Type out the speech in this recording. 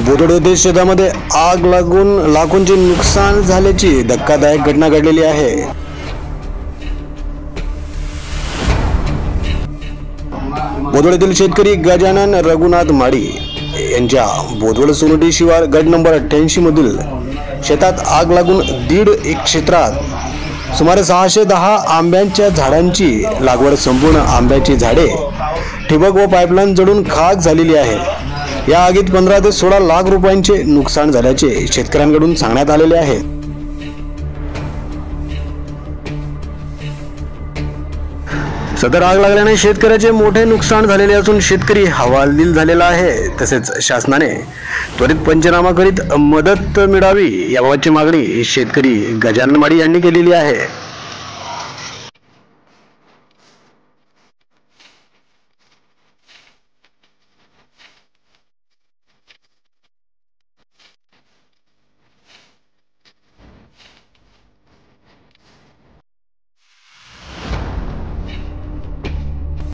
बोदोड येथे शेतामध्ये आग लागून लाखोंचे नुकसान झाल्याची धक्कादायक घटना घडलेली आहे। बोदोड येथील शेतकरी गजानन रघुनाथ माडी यांच्या बोदोड सोनोटी शिवार गट नंबर 88 मधील शेतात आग लागून 1.5 क्षेत्रात सुमारे 610 आंब्याच्या झाडांची लागवड संपूर्ण आंब्याची झाडे ठिबक व पाईपलाईन जळून खाक झालेली आहे। या आगीत 15 ते 16 लाख रुपयांचे नुकसान झाल्याचे शेतकऱ्यांकडून सांगण्यात आलेले आहे। सदर आग लागल्याने शेतकऱ्याचे मोठे नुकसान झालेले असून शेतकरी हवालदिल झालेला आहे। तसेच शासनाने त्वरित पंचनामा करीत मदत मिळावी याबाबतची मागणी शेतकरी गजानन माडी यांनी केलेली आहे।